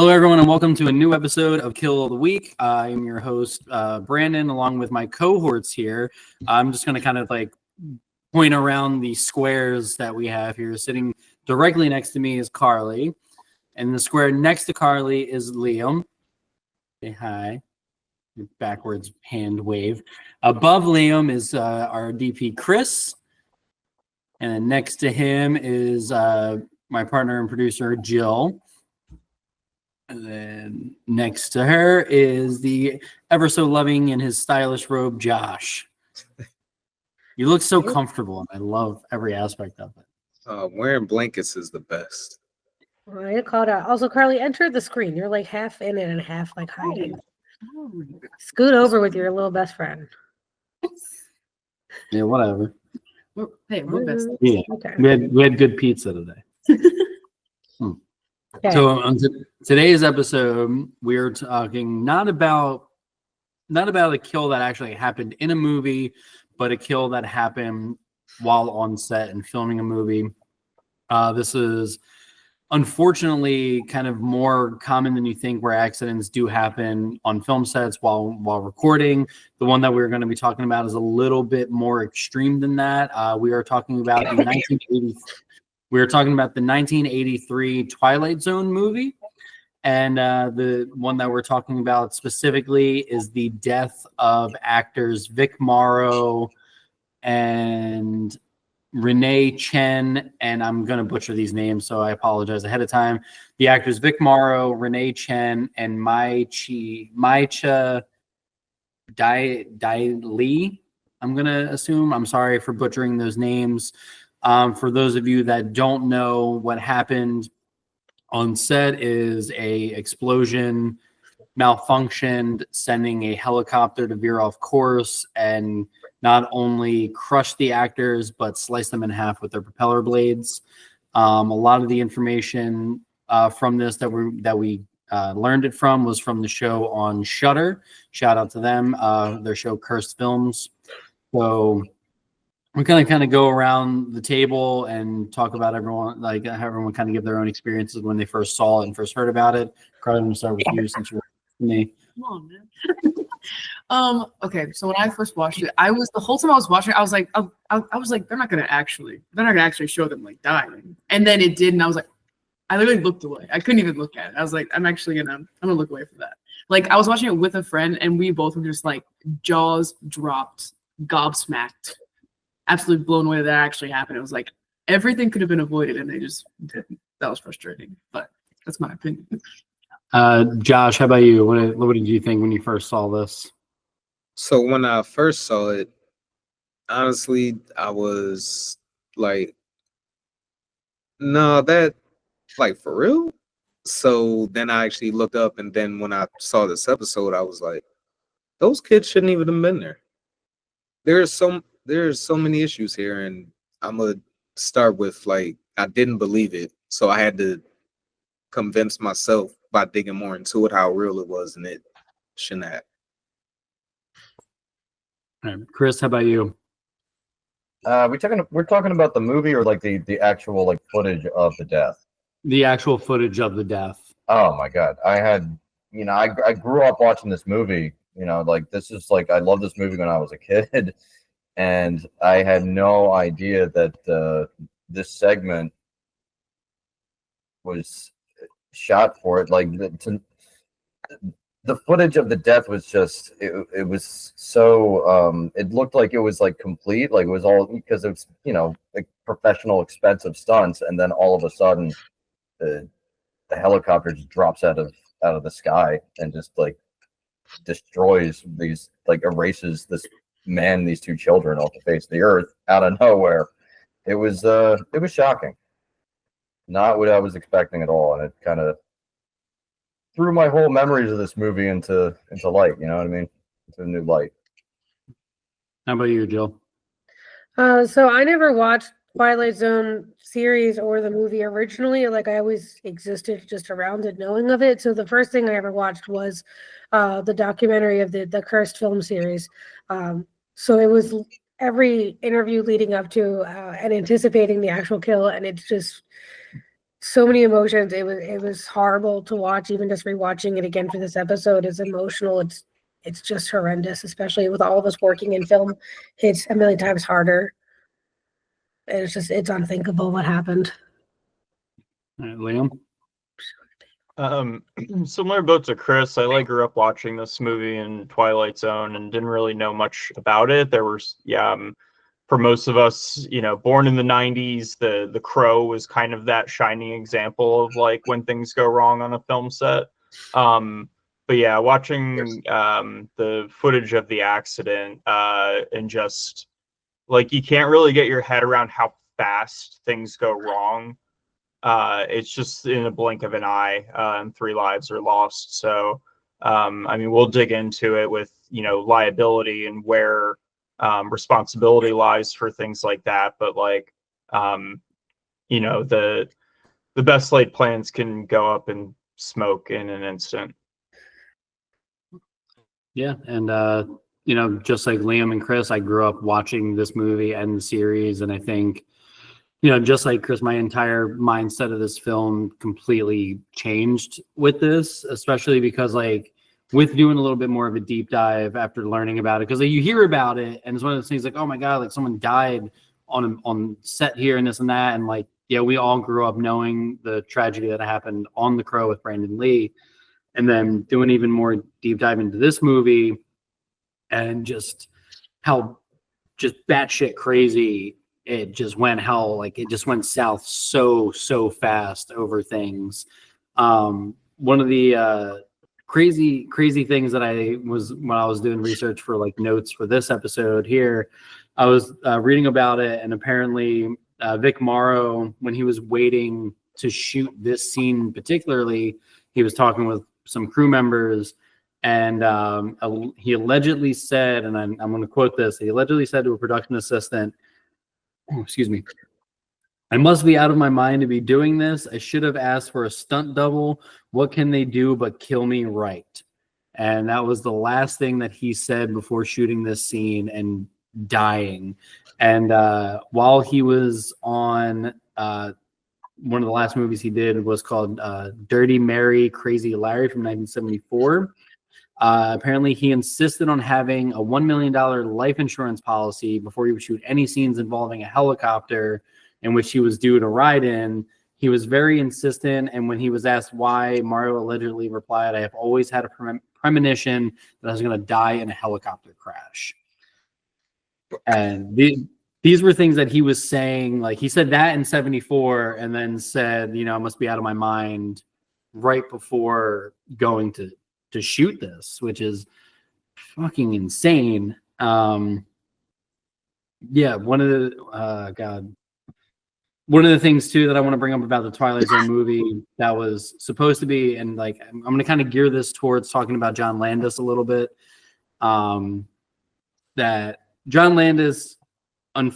Hello, everyone, and welcome to a new episode of Kill of the Week. I'm your host, Brandon, along with my cohorts here. I'm just going to kind of like point around the squares that we have here. Sitting directly next to me is Carly, and the square next to Carly is Liam. Say hi. Backwards hand wave. Above Liam is our DP, Chris, and then next to him is my partner and producer, Jill. And then next to her is the ever so loving in his stylish robe, Josh. You look so comfortable, and I love every aspect of it. Wearing blankets is the best. Well, I called out. Also, Carly, enter the screen. You're like half in it and half like hiding. Scoot over with your little best friend. Yeah, whatever. Hey, we're best. Yeah, Okay. we had good pizza today. Okay. So on today's episode, we're talking not about a kill that actually happened in a movie, but a kill that happened while on set and filming a movie. This is unfortunately kind of more common than you think, where accidents do happen on film sets while recording. The one that we're going to be talking about is a little bit more extreme than that. We are talking about the 1983 Twilight Zone movie. And the one that we're talking about specifically is the death of actors Vic Morrow and Renee, Chen, and I'm going to butcher these names, so I apologize ahead of time. The actors Vic Morrow, Renee, Chen, and Myca Lee, I'm going to assume. I'm sorry for butchering those names. For those of you that don't know, what happened on set is a explosion malfunctioned, sending a helicopter to veer off course and not only crush the actors, but slice them in half with their propeller blades. A lot of the information from this that we learned it from was from the show on Shudder. Shout out to them, their show Cursed Films. So we're going to kind of go around the table and talk about everyone, like have everyone kind of give their own experiences when they first saw it and first heard about it. Carly, I'm going to start with you since you're with me. Come on, man. Okay, so when I first watched it, the whole time I was watching it, I was like, they're not gonna actually show them like dying. And then it did, and I was like, I literally looked away. I couldn't even look at it. I was like, I'm gonna look away from that. Like, I was watching it with a friend, and we both were just like jaws dropped, gobsmacked, absolutely blown away that actually happened. It was like everything could have been avoided, and they just didn't. That was frustrating, but that's my opinion. Josh, how about you? What did you think when you first saw this? So when I first saw it, honestly, I was like, no, that, like, for real? So then I actually looked up, and then when I saw this episode, I was like, those kids shouldn't even have been there. There's so many issues here, and I'm gonna start with, like, I didn't believe it, so I had to convince myself by digging more into it how real it was, and it shouldn't have. All right, Chris, how about you? We're talking about the movie or like the actual like footage of the death? The actual footage of the death. Oh my God. I grew up watching this movie, like this is like, I love this movie when I was a kid, and I had no idea that this segment was shot for it. Like the footage of the death was just it was so it looked like it was like complete, like it was all because it's like professional expensive stunts, and then all of a sudden the helicopter just drops out of the sky and just like destroys these, like erases this man, these two children off the face of the earth out of nowhere. It was shocking. Not what I was expecting at all, and it kind of threw my whole memories of this movie into light. You know what I mean? Into a new light. How about you, Jill? So I never watched Twilight Zone series or the movie originally. Like, I always existed just around it, knowing of it. So the first thing I ever watched was the documentary of the Cursed film series. So it was every interview leading up to and anticipating the actual kill, and it's just so many emotions. It was horrible to watch. Even just rewatching it again for this episode is emotional. It's just horrendous, especially with all of us working in film. It's a million times harder. It's unthinkable what happened. All right, Liam. Similar boat to Chris, I grew up watching this movie in Twilight Zone and didn't really know much about it. There was, for most of us, born in the 90s, the Crow was kind of that shining example of like when things go wrong on a film set. But yeah, watching the footage of the accident and just like you can't really get your head around how fast things go wrong. It's just in a blink of an eye, and 3 lives are lost. So, I mean, we'll dig into it with, liability and where responsibility lies for things like that. But like, the best laid plans can go up in smoke in an instant. Yeah, and just like Liam and Chris, I grew up watching this movie and the series, and I think, just like Chris, my entire mindset of this film completely changed with this, especially because like with doing a little bit more of a deep dive after learning about it, because you hear about it and it's one of those things like, oh my God, like someone died on set here and this and that. And like, yeah, we all grew up knowing the tragedy that happened on The Crow with Brandon Lee, and then doing even more deep dive into this movie and just how just batshit crazy it just went, it just went south so fast over things. One of the crazy things that when I was doing research for like notes for this episode here, I was reading about it, and apparently Vic Morrow, when he was waiting to shoot this scene particularly, he was talking with some crew members, and he allegedly said, and I'm going to quote this, he allegedly said to a production assistant, excuse me, I must be out of my mind to be doing this. I should have asked for a stunt double. What can they do but kill me right? And that was the last thing that he said before shooting this scene and dying. And while he was on one of the last movies he did was called Dirty Mary, Crazy Larry from 1974. Apparently, he insisted on having a $1 million life insurance policy before he would shoot any scenes involving a helicopter in which he was due to ride in. He was very insistent, and when he was asked why, Mario allegedly replied, I have always had a premonition that I was going to die in a helicopter crash. And these were things that he was saying, like he said that in 74 and then said, I must be out of my mind right before going to shoot this, which is fucking insane. One of the things too that I want to bring up about the Twilight Zone movie that was supposed to be, and like I'm going to kind of gear this towards talking about John Landis a little bit. That John Landis, I don't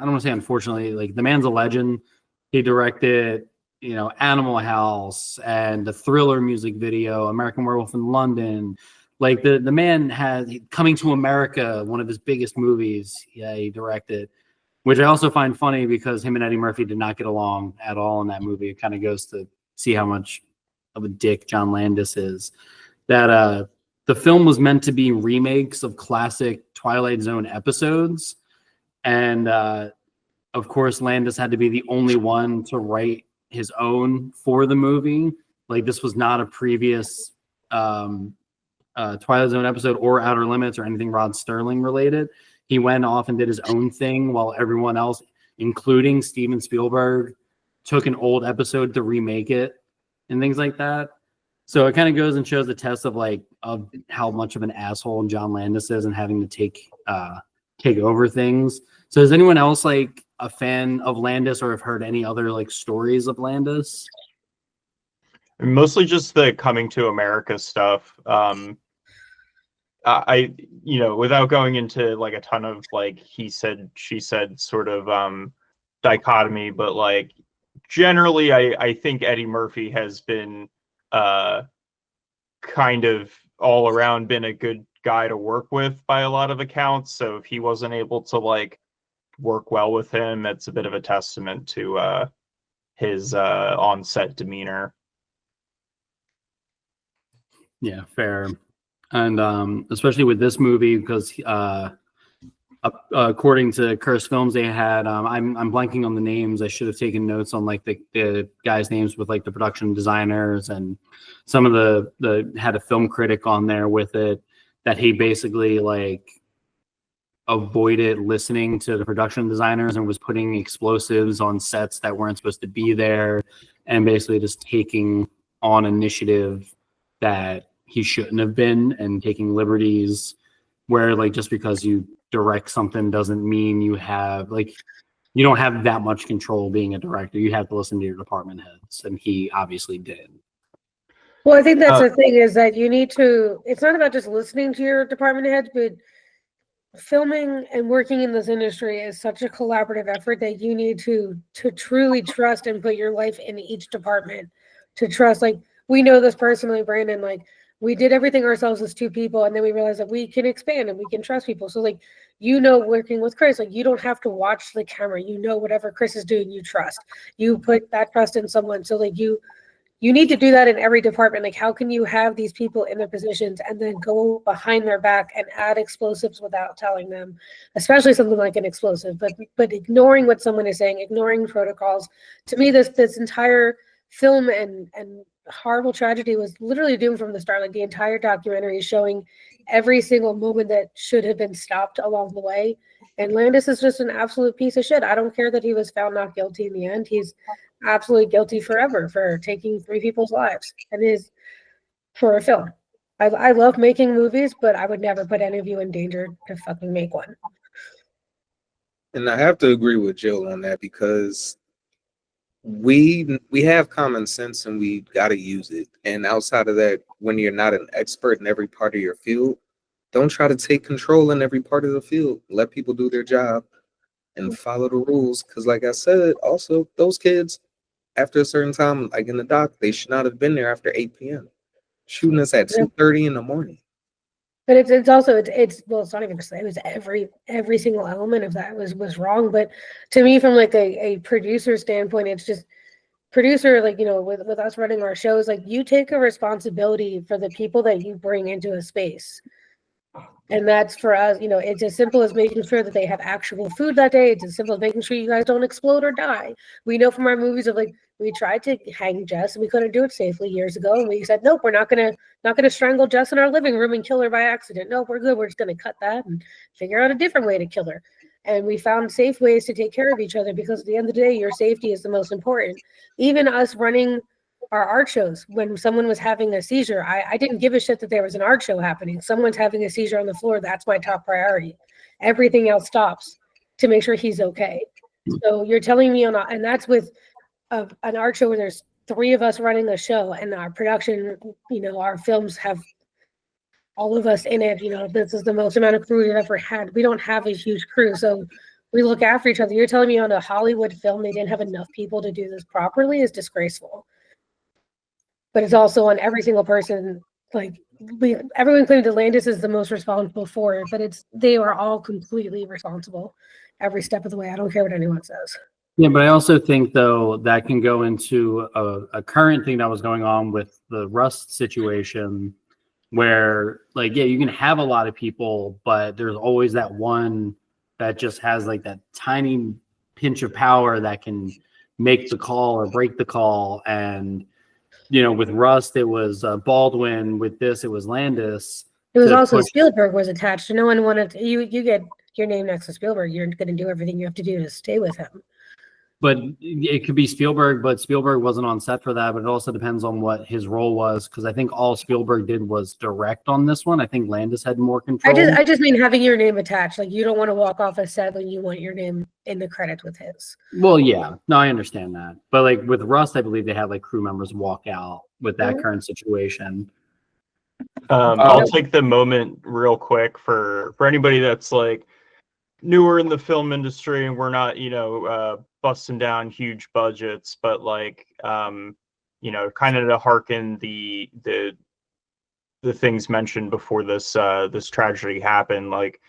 want to say unfortunately, like the man's a legend. He directed Animal House and the Thriller music video, American Werewolf in London. Like the man had Coming to America, one of his biggest movies. Yeah, he directed, which I also find funny because him and Eddie Murphy did not get along at all in that movie. It kind of goes to see how much of a dick John Landis is. That the film was meant to be remakes of classic Twilight Zone episodes. And of course, Landis had to be the only one to write his own for the movie. Like this was not a previous Twilight Zone episode or Outer Limits or anything Rod Serling related. He went off and did his own thing while everyone else, including Steven Spielberg, took an old episode to remake it and things like that. So it kind of goes and shows the test of how much of an asshole John Landis is and having to take over things. So is anyone else like a fan of Landis or have heard any other like stories of Landis? Mostly just the Coming to America stuff. I without going into like a ton of like he said, she said sort of dichotomy, but like generally I think Eddie Murphy has been kind of all around been a good guy to work with by a lot of accounts. So if he wasn't able to like work well with him, it's a bit of a testament to his on-set demeanor. Yeah, fair. And especially with this movie, because according to Curse Films, they had I'm blanking on the names. I should have taken notes on like the guys' names with like the production designers, and some of the had a film critic on there with it, that he basically like avoided listening to the production designers and was putting explosives on sets that weren't supposed to be there, and basically just taking on initiative that he shouldn't have been, and taking liberties where like just because you direct something doesn't mean you have like you don't have that much control being a director. You have to listen to your department heads, and he obviously did. Well, I think that's the thing, is that you need to, it's not about just listening to your department heads, but filming and working in this industry is such a collaborative effort that you need to truly trust and put your life in each department to trust. Like, we know this personally, Brandon, like we did everything ourselves as two people, and then we realized that we can expand and we can trust people. So like, you know, working with Chris, like you don't have to watch the camera, you know, whatever Chris is doing, you trust, you put that trust in someone. So like you need to do that in every department. Like, how can you have these people in their positions and then go behind their back and add explosives without telling them, especially something like an explosive, but ignoring what someone is saying, ignoring protocols. To me, this entire film and horrible tragedy was literally doomed from the start. Like, the entire documentary is showing every single moment that should have been stopped along the way. And Landis is just an absolute piece of shit. I don't care that he was found not guilty in the end. He's absolutely guilty forever for taking 3 people's lives, and is for a film. I love making movies, but I would never put any of you in danger to fucking make one. And I have to agree with Jill on that, because we have common sense and we got to use it. And outside of that, when you're not an expert in every part of your field, don't try to take control in every part of the field. Let people do their job and follow the rules. Because like I said, also, those kids, after a certain time, like in the doc, they should not have been there after 8 p.m. Shooting us at 2:30 in the morning. But it's also well, it's not even just, it was every single element of that was wrong. But to me, from like a producer standpoint, it's just producer, like, you know, with us running our shows, like, you take a responsibility for the people that you bring into a space. And that's, for us, you know, it's as simple as making sure that they have actual food that day. It's as simple as making sure you guys don't explode or die. We know from our movies of, like, we tried to hang Jess and we couldn't do it safely years ago, and we said, nope, we're not gonna strangle Jess in our living room and kill her by accident. Nope, we're good. We're just gonna cut that and figure out a different way to kill her. And we found safe ways to take care of each other, because at the end of the day, your safety is the most important. Even us running our art shows, when someone was having a seizure, I didn't give a shit that there was an art show happening. Someone's having a seizure on the floor, that's my top priority. Everything else stops to make sure he's okay. So you're telling me and that's with an art show where there's 3 of us running a show, and our production, you know, our films have all of us in it. You know, this is the most amount of crew we've ever had. We don't have a huge crew, so we look after each other. You're telling me on a Hollywood film they didn't have enough people to do this properly is disgraceful. But it's also on every single person. Like, everyone claims that Landis is the most responsible for it, but they are all completely responsible every step of the way. I don't care what anyone says. Yeah, but I also think, though, that can go into a current thing that was going on with the Rust situation, where, like, yeah, you can have a lot of people, but there's always that one that just has like that tiny pinch of power that can make the call or break the call. And, you know, with Rust, it was Baldwin. With this, it was Landis. It was also Spielberg was attached. No one wanted to, you get your name next to Spielberg. You're going to do everything you have to do to stay with him. But it could be Spielberg, but Spielberg wasn't on set for that. But it also depends on what his role was, because I think all Spielberg did was direct on this one. I think Landis had more control. I just mean having your name attached. Like, you don't want to walk off a set when you want your name in the credits with his. Well, yeah, no, I understand that. But like with Rust, I believe they had like crew members walk out with that current situation. I'll take the moment real quick for anybody that's like newer in the film industry, and we're not, you know, busting down huge budgets, but like, you know, kind of to hearken the things mentioned before this this tragedy happened. Like,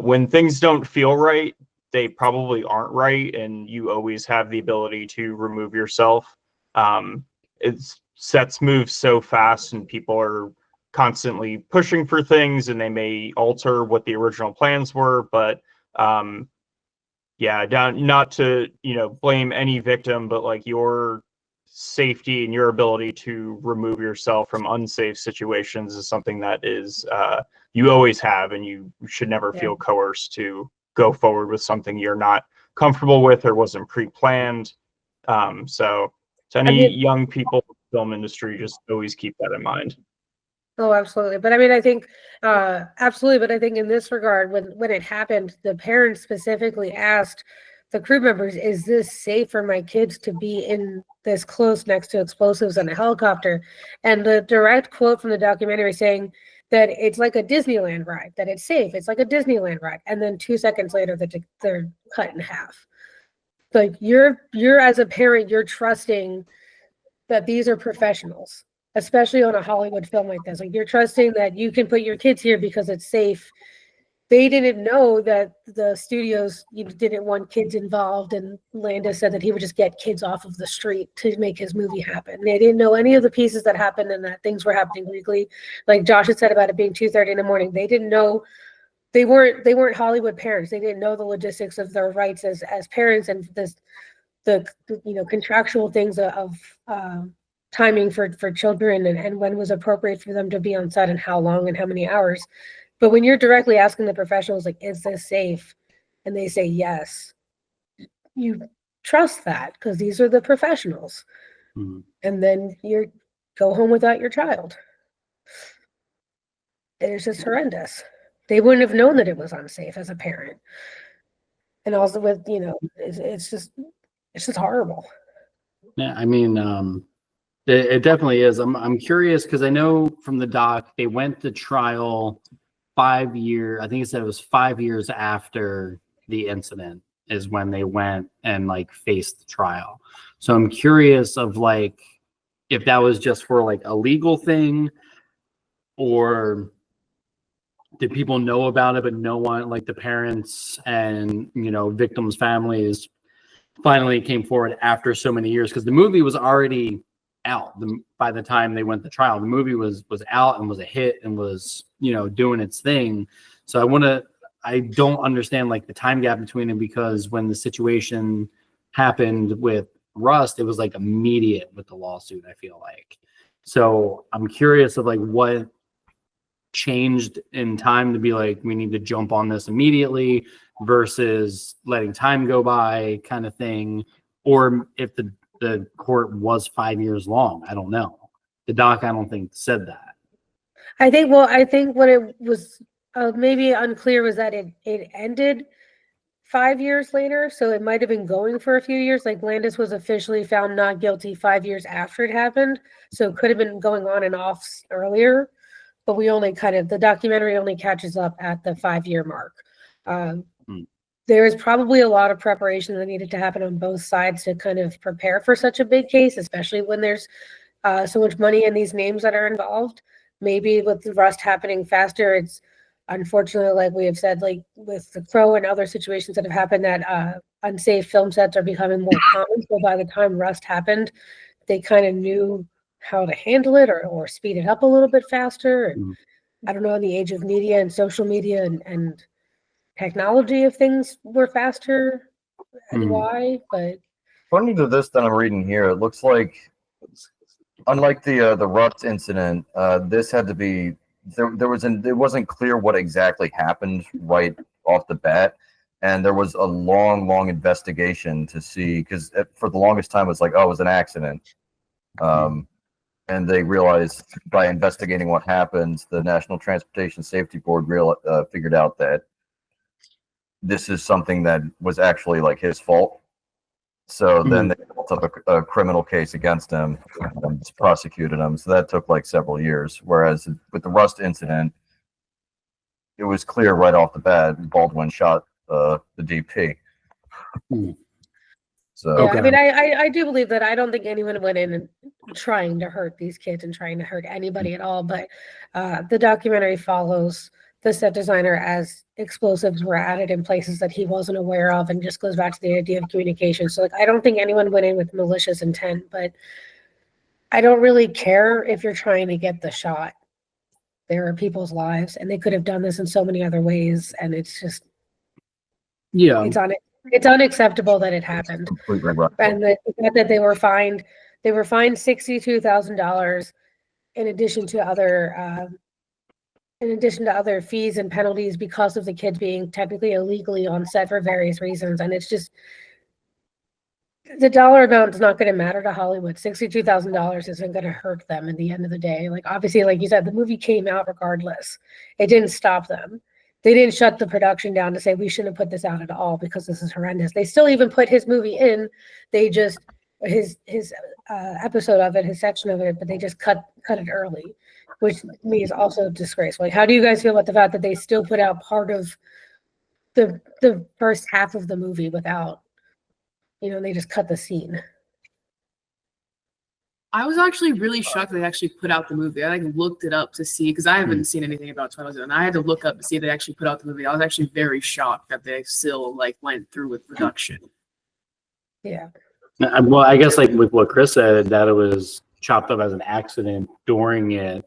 when things don't feel right, they probably aren't right, and you always have the ability to remove yourself. Sets move so fast, and people are constantly pushing for things, and they may alter what the original plans were. But yeah, not to blame any victim, but like your safety and your ability to remove yourself from unsafe situations is something that is you always have, and you should never feel coerced to go forward with something you're not comfortable with or wasn't pre-planned. So to any young people in the film industry, just always keep that in mind. Oh, absolutely. But I mean, I think absolutely. But I think in this regard, when it happened, the parents specifically asked the crew members, "Is this safe for my kids to be in this close next to explosives on a helicopter?" And the direct quote from the documentary saying that it's like a Disneyland ride, that it's safe. It's like a Disneyland ride. And then 2 seconds later, they're cut in half. Like you're as a parent, you're trusting that these are professionals, especially on a Hollywood film like this. Like you're trusting that you can put your kids here because it's safe. They didn't know that the studios didn't want kids involved, and Landis said that he would just get kids off of the street to make his movie happen. They didn't know any of the pieces that happened and that things were happening legally. Like Josh had said about it being 2:30 in the morning. They didn't know. They weren't Hollywood parents. They didn't know the logistics of their rights as parents and the contractual things of timing for children and when was appropriate for them to be on set and how long and how many hours. But when you're directly asking the professionals, like, is this safe? And they say yes, you trust that because these are the professionals. Mhm. And then you go home without your child. It's just horrendous. They wouldn't have known that it was unsafe as a parent. And also with, it's just horrible. Yeah, I mean, it definitely is. I'm curious because I know from the doc they went to trial 5 years. I think it said it was 5 years after the incident is when they went and like faced the trial. So I'm curious of like if that was just for like a legal thing, or did people know about it but no one, like the parents and victims' families, finally came forward after so many years, because the movie was already out by the time they went to trial. The movie was out and was a hit and was doing its thing. So I don't understand like the time gap between it, because when the situation happened with Rust, it was like immediate with the lawsuit, I feel like. So I'm curious of like what changed in time to be like, we need to jump on this immediately versus letting time go by kind of thing, or if the court was 5 years long. I don't know. The doc, I don't think, said that. I think what it was maybe unclear was that it ended 5 years later, so it might have been going for a few years. Like Landis was officially found not guilty 5 years after it happened, so it could have been going on and off earlier. But the documentary only catches up at the 5-year mark. There is probably a lot of preparation that needed to happen on both sides to kind of prepare for such a big case, especially when there's so much money and these names that are involved. Maybe with the Rust happening faster, it's unfortunately, like we have said, like with the Crow and other situations that have happened, that unsafe film sets are becoming more common. So by the time Rust happened, they kind of knew how to handle it or speed it up a little bit faster. And I don't know, in the age of media and social media and technology, if things were faster and why. But according to this that I'm reading here, it looks like, unlike the Rust incident, this had to be it wasn't clear what exactly happened right off the bat, and there was a long investigation to see, because for the longest time it was like, oh, it was an accident, and they realized by investigating what happened, the National Transportation Safety Board figured out that this is something that was actually like his fault. So then they built up a criminal case against him and prosecuted him. So that took like several years. Whereas with the Rust incident, it was clear right off the bat Baldwin shot the DP. So yeah, I mean, I do believe that. I don't think anyone went in and trying to hurt these kids and trying to hurt anybody at all. But the documentary follows the set designer as explosives were added in places that he wasn't aware of, and just goes back to the idea of communication. So like I don't think anyone went in with malicious intent, but I don't really care if you're trying to get the shot. There are people's lives, and they could have done this in so many other ways, and it's just Yeah. it's unacceptable that it happened. Completely right. And the fact that they were fined $62,000 in addition to other fees and penalties because of the kids being technically illegally on set for various reasons. And it's just, the dollar amount is not going to matter to Hollywood. $62,000 isn't going to hurt them at the end of the day. Like, obviously, like you said, the movie came out regardless. It didn't stop them. They didn't shut the production down to say we shouldn't put this out at all because this is horrendous. They still even put his movie in. They just his episode of it, his section of it, but they just cut it early, which to me is also disgraceful. Like, how do you guys feel about the fact that they still put out part of the first half of the movie without, they just cut the scene? I was actually really shocked they actually put out the movie. I looked it up to see, because I haven't seen anything about Twilight Zone. I had to look up to see if they actually put out the movie. I was actually very shocked that they still went through with production. Yeah. Well, I guess with what Chris said, that it was chopped up as an accident during it,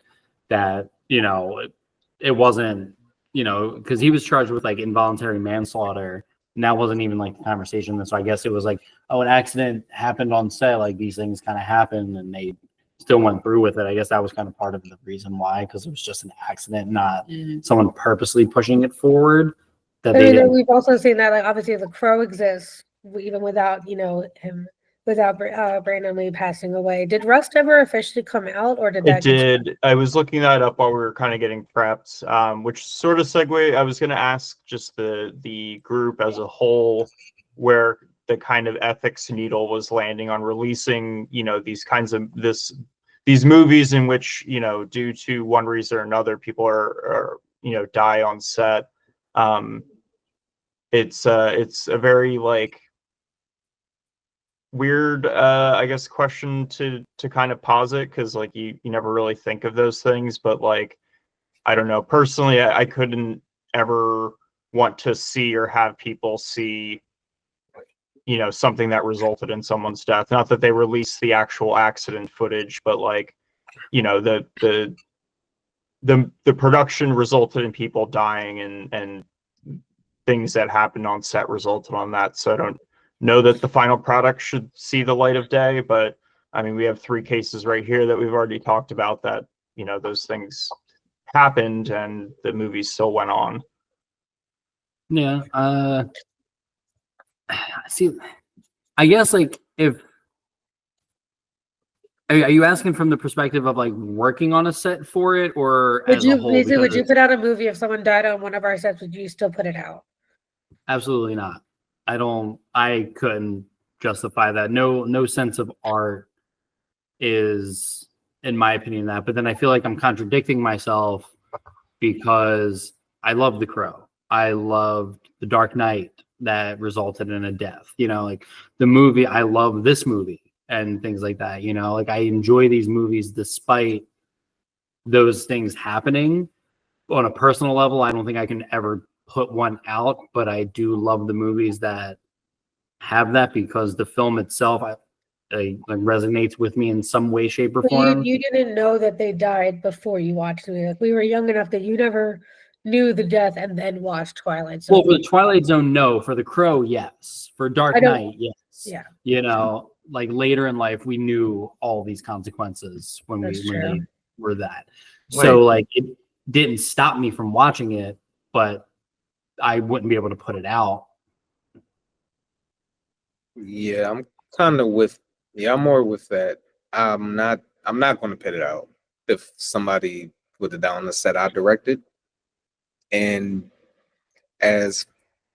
that, it wasn't, because he was charged with involuntary manslaughter, and that wasn't even the conversation. So I guess it was an accident happened on set. These things kind of happen, and they still went through with it. I guess that was kind of part of the reason why, because it was just an accident, not someone purposely pushing it forward. We've also seen that, obviously, the Crow exists even without, him, without Brandon Lee passing away. Did Rust ever officially come out, or did that? It did. I was looking that up while we were kind of getting prepped, which sort of segue. I was going to ask just the group as a whole, where the kind of ethics needle was landing on releasing, these kinds of these movies in which, due to one reason or another, people are die on set. It's a very weird I guess question to kind of posit, because you never really think of those things, but I don't know, personally I couldn't ever want to see or have people see something that resulted in someone's death. Not that they released the actual accident footage, but the production resulted in people dying, and things that happened on set resulted on that. So I don't know that the final product should see the light of day, but I mean, we have 3 cases right here that we've already talked about that, those things happened and the movie still went on. Yeah. See, I guess if are you asking from the perspective of working on a set for it, or Would as you a whole? would you put out a movie if someone died on one of our sets? Would you still put it out? Absolutely not. I couldn't justify that. No sense of art is, in my opinion, that. But then I feel like I'm contradicting myself, because I love The Crow. I loved The Dark Knight that resulted in a death. The movie, I love this movie and things like that. I enjoy these movies despite those things happening. On a personal level, I don't think I can ever put one out, but I do love the movies that have that, because the film itself resonates with me in some way, shape, or form. You didn't know that they died before you watched the movie. We were young enough that you never knew the death and then watched Twilight Zone. Well, for the Twilight Zone, no. For The Crow, yes. For Dark Knight, yes. Yeah. Later in life, we knew all these consequences when That's they were that. Wait. So it didn't stop me from watching it, but I wouldn't be able to put it out. Yeah, I'm kind of with. Yeah, I'm more with that. I'm not going to put it out if somebody put it down on the set I directed. And as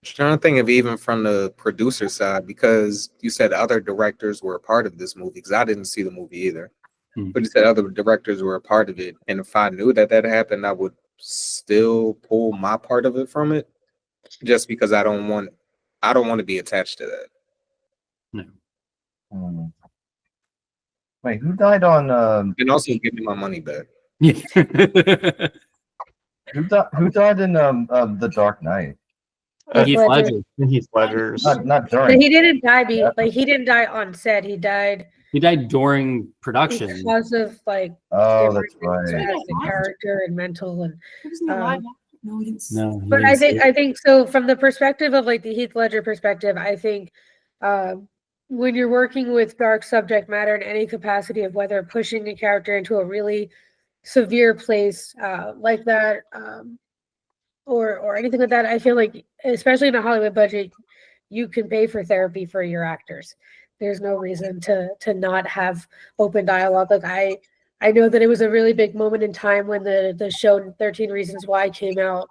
I'm trying to think of even from the producer side, because you said other directors were a part of this movie, because I didn't see the movie either. But you said other directors were a part of it, and if I knew that happened, I would still pull my part of it from it, just because I don't want to be attached to that. No. Wait, who died on? And also give me my money back. Yeah. Who died in the Dark Knight? Heath Ledger. Heath Ledger's. Not But during. he didn't die. Yeah. Like he didn't die on set. He died He died during production. because of like Oh, different that's things right. as a character and mental and. He was in the live action. No, he didn't. No, he But didn't say- I think so. From the perspective of like the Heath Ledger perspective, I think when you're working with dark subject matter in any capacity of whether pushing a character into a really severe place like that, or anything like that, I feel like, especially in a Hollywood budget, you can pay for therapy for your actors. There's no reason to not have open dialogue. Like I know that it was a really big moment in time when the show 13 Reasons Why came out.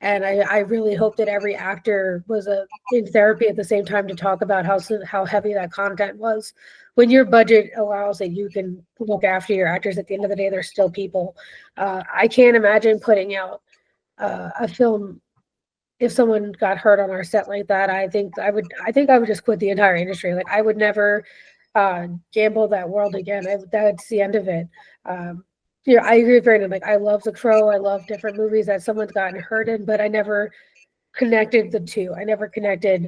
And I really hope that every actor was in therapy at the same time to talk about how heavy that content was. When your budget allows that you can look after your actors, at the end of the day, they're still people. I can't imagine putting out a film if someone got hurt on our set like that. I think I would just quit the entire industry. Like I would never gamble that world again. That's the end of it. Yeah, I agree with Brandon. Like I love The Crow. I love different movies that someone's gotten hurt in, but I never connected the two. I never connected.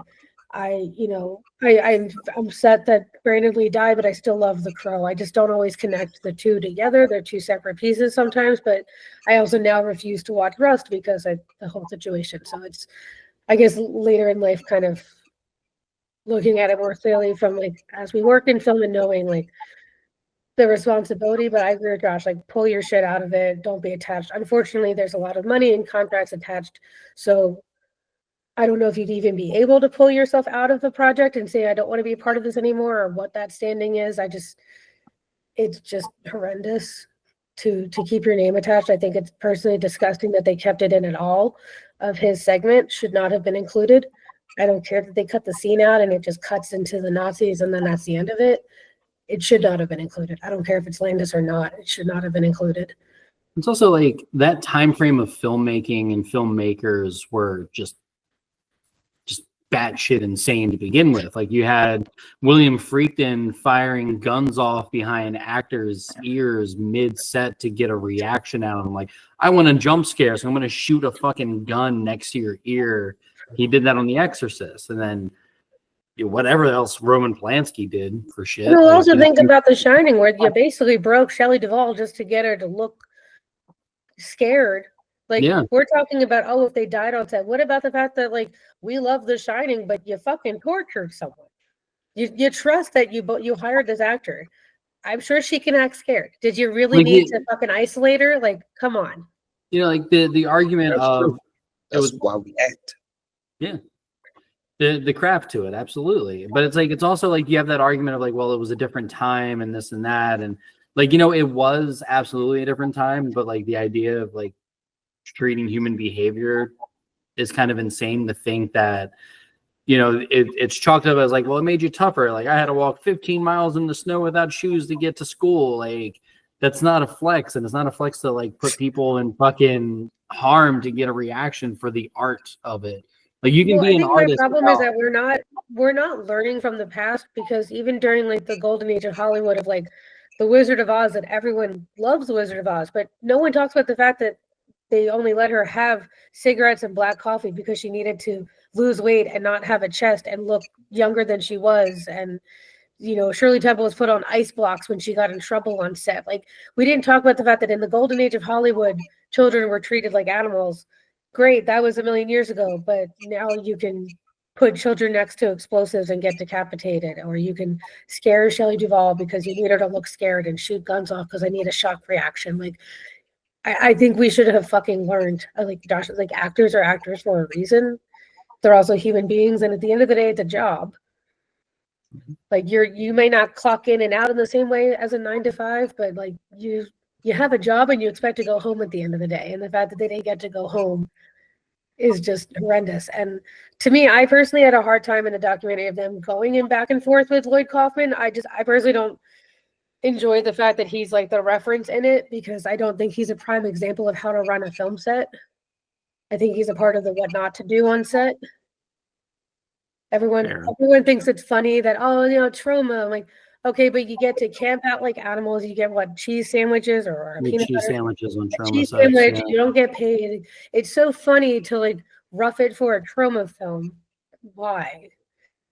I'm upset that Brandon Lee died, but I still love The Crow. I just don't always connect the two together. They're two separate pieces sometimes, but I also now refuse to watch Rust because of the whole situation. So it's, I guess, later in life, kind of looking at it more clearly from like as we work in film and knowing like the responsibility. But I agree with Josh, like pull your shit out of it. Don't be attached. Unfortunately, there's a lot of money and contracts attached. So I don't know if you'd even be able to pull yourself out of the project and say, I don't want to be a part of this anymore, or what that standing is. It's just horrendous to keep your name attached. I think it's personally disgusting that they kept it in at all. Of his segment should not have been included. I don't care that they cut the scene out and it just cuts into the Nazis and then that's the end of it. It should not have been included. I don't care if it's Landis or not. It should not have been included. It's also like that time frame of filmmaking and filmmakers were just batshit insane to begin with. Like you had William Friedkin firing guns off behind actors' ears mid-set to get a reaction out of them. Like, I want a jump scare, so I'm going to shoot a fucking gun next to your ear. He did that on The Exorcist, and then whatever else Roman Polanski did for shit. We'll like, also think about The Shining, where you basically broke Shelley Duvall just to get her to look scared. Like, yeah. We're talking about, oh, if they died on set. What about the fact that, like, we love The Shining, but you fucking tortured someone? You trust that you hired this actor. I'm sure she can act scared. Did you really need to fucking isolate her? Like, come on. Like the argument That's of true. That's why we act. Yeah. The craft to it, absolutely. But it's like it's also like you have that argument of like, well, it was a different time and this and that. And like, it was absolutely a different time, but like the idea of like treating human behavior is kind of insane to think that it's chalked up as like, well, it made you tougher. Like I had to walk 15 miles in the snow without shoes to get to school. Like that's not a flex, and it's not a flex to like put people in fucking harm to get a reaction for the art of it. Like you can be an artist. My problem is that we're not learning from the past, because even during like the golden age of Hollywood of like the Wizard of Oz, that everyone loves the Wizard of Oz, but no one talks about the fact that they only let her have cigarettes and black coffee because she needed to lose weight and not have a chest and look younger than she was. And, Shirley Temple was put on ice blocks when she got in trouble on set. Like, we didn't talk about the fact that in the golden age of Hollywood, children were treated like animals. Great, that was a million years ago, but now you can put children next to explosives and get decapitated, or you can scare Shelley Duvall because you need her to look scared and shoot guns off because I need a shock reaction. Like, I think we should have fucking learned, like Josh, like actors are actors for a reason. They're also human beings, and at the end of the day, it's a job. Like you may not clock in and out in the same way as a 9 to 5, but like you have a job and you expect to go home at the end of the day. And the fact that they didn't get to go home is just horrendous. And to me, I personally had a hard time in the documentary of them going in back and forth with Lloyd Kaufman. I personally don't enjoy the fact that he's like the reference in it, because I don't think he's a prime example of how to run a film set. I think he's a part of the what not to do on set. Everyone thinks it's funny that, trauma. I'm like, Okay, but you get to camp out like animals. You get what, cheese sandwiches or a Make peanut cheese butter sandwiches on trauma cheese sets. sandwich. Yeah. You don't get paid. It's so funny to like rough it for a trauma film. Why?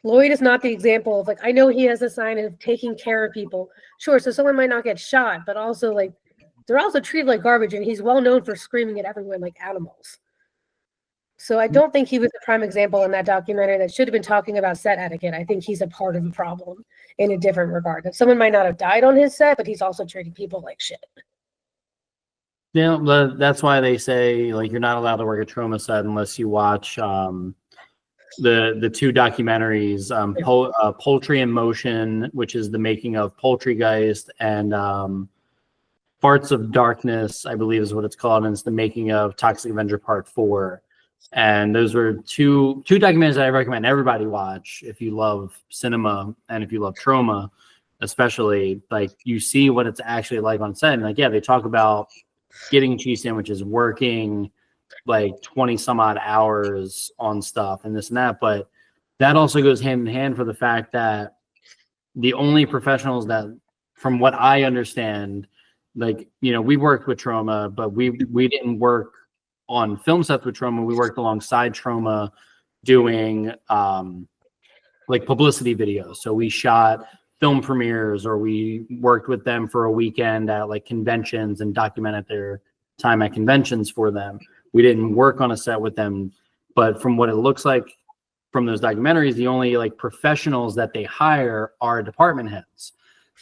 Lloyd is not the example of like, I know he has a sign of taking care of people. Sure, so someone might not get shot, but also like they're also treated like garbage, and he's well known for screaming at everyone like animals. So I don't think he was a prime example in that documentary that should have been talking about set etiquette. I think he's a part of the problem in a different regard. That someone might not have died on his set, but he's also treating people like shit. Yeah, that's why they say like you're not allowed to work a trauma set unless you watch the two documentaries, Poultry in Motion, which is the making of Poultrygeist, and Farts of Darkness, I believe is what it's called, and it's the making of Toxic Avenger Part 4. And those were two documentaries that I recommend everybody watch if you love cinema and if you love trauma, especially. Like, you see what it's actually like on set. And like, yeah, they talk about getting cheese sandwiches, working like 20 some odd hours on stuff and this and that. But that also goes hand in hand for the fact that the only professionals that, from what I understand, like, you know, we worked with trauma, but we didn't work on film sets with trauma. We worked alongside trauma doing like publicity videos. So we shot film premieres, or we worked with them for a weekend at like conventions and documented their time at conventions for them. We didn't work on a set with them, but from what it looks like from those documentaries, the only like professionals that they hire are department heads,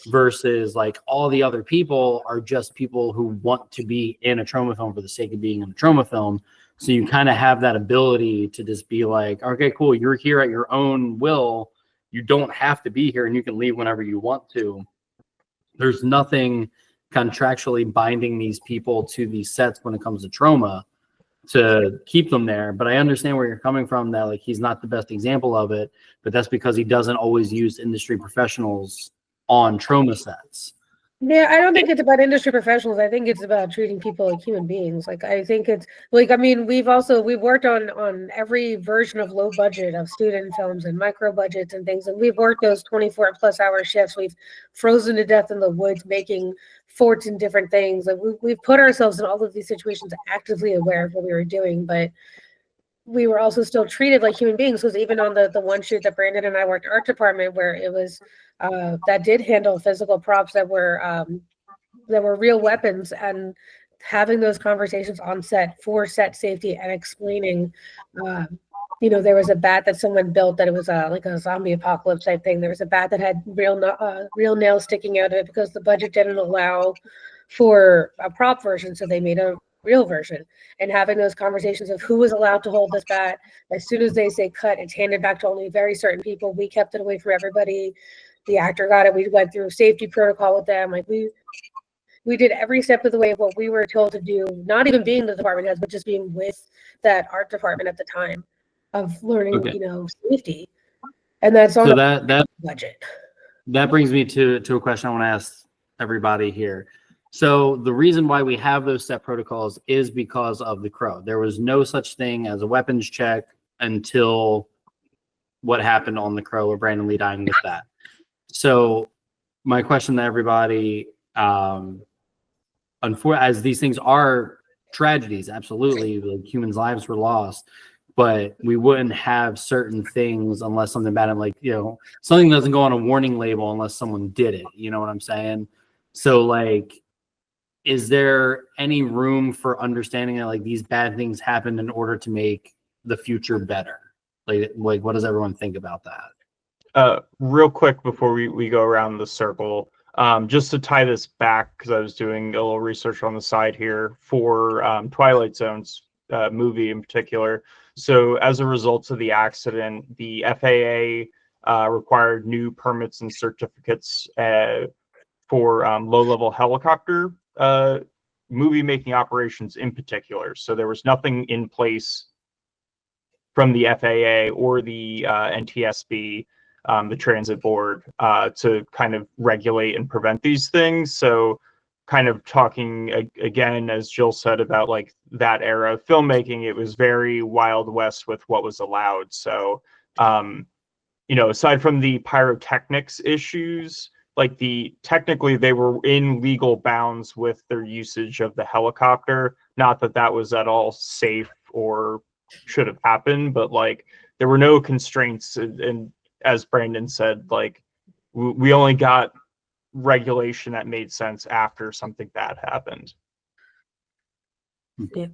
versus like all the other people are just people who want to be in a trauma film for the sake of being in a trauma film. So you kind of have that ability to just be like, okay, cool, you're here at your own will. You don't have to be here, and you can leave whenever you want to. There's nothing contractually binding these people to these sets when it comes to trauma to keep them there. But I understand where you're coming from, that like he's not the best example of it, but that's because he doesn't always use industry professionals on trauma sets. Yeah, I don't think it's about industry professionals. I think it's about treating people like human beings. Like, I think it's like, I mean, we've worked on every version of low budget of student films and micro budgets and things, and we've worked those 24 plus hour shifts. We've frozen to death in the woods making forts and different things. Like, we've put ourselves in all of these situations actively aware of what we were doing, but we were also still treated like human beings. Because even on the one shoot that Brandon and I worked art department, where it was that did handle physical props that were real weapons, and having those conversations on set for set safety and explaining, you know, there was a bat that someone built that it was like a zombie apocalypse type thing. There was a bat that had real nails sticking out of it because the budget didn't allow for a prop version, so they made a real version. And having those conversations of who was allowed to hold this bat. As soon as they say cut, it's handed back to only very certain people. We kept it away from everybody. The actor got it. We went through safety protocol with them. Like, we did every step of the way of what we were told to do, not even being the department heads, but just being with that art department at the time, of learning, you know, safety. And that's on the budget. That brings me to a question I want to ask everybody here. So the reason why we have those set protocols is because of the Crow. There was no such thing as a weapons check until what happened on the Crow, or Brandon Lee dying with that. So my question to everybody, as these things are tragedies, absolutely, like humans' lives were lost, but we wouldn't have certain things unless something bad, like, you know, something doesn't go on a warning label unless someone did it. You know what I'm saying? So like, is there any room for understanding that like these bad things happened in order to make the future better? Like what does everyone think about that? Real quick before we go around the circle, just to tie this back, because I was doing a little research on the side here for Twilight Zone's movie in particular. So as a result of the accident, the FAA required new permits and certificates for low-level helicopter movie making operations in particular. So there was nothing in place from the FAA or the NTSB, the transit board, to kind of regulate and prevent these things. So kind of talking again, as Jill said, about like that era of filmmaking, it was very Wild West with what was allowed. So, you know, aside from the pyrotechnics issues, like technically they were in legal bounds with their usage of the helicopter. Not that that was at all safe or should have happened, but like there were no constraints. And as Brandon said, like we only got regulation that made sense after something bad happened. Yeah.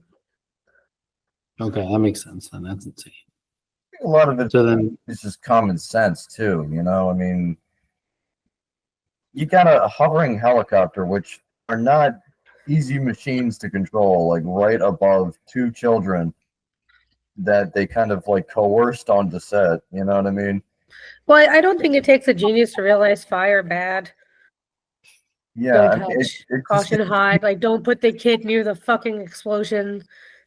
Okay, that makes sense. Then that's insane. A lot of it So then, is just common sense too. You know, I mean, you got a hovering helicopter, which are not easy machines to control, like right above two children that they kind of like coerced onto set. You know what I mean? Well, I don't think it takes a genius to realize fire bad. Yeah, Don't I mean, touch. Caution hide. Like, don't put the kid near the fucking explosion.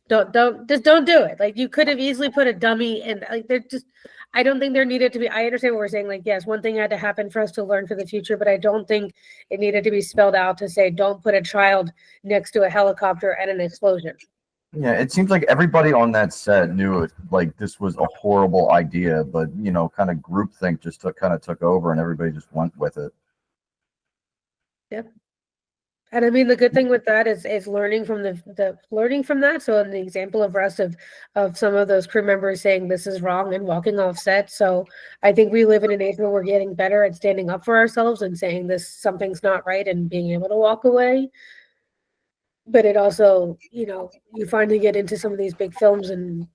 Don't do it. Like, you could have easily put a dummy in. Like, they're just. I don't think there needed to be. I understand what we're saying. Like, yes, one thing had to happen for us to learn for the future, but I don't think it needed to be spelled out to say don't put a child next to a helicopter and an explosion. yeah, it seems like everybody on that set knew it, like this was a horrible idea, but you know, kind of groupthink just kind of took over, and everybody just went with it. And I mean, the good thing with that is learning from the learning from that. So in the example of Rust of some of those crew members saying this is wrong and walking off set. So I think we live in an age where we're getting better at standing up for ourselves and saying this something's not right and being able to walk away. But it also, you know, you finally get into some of these big films and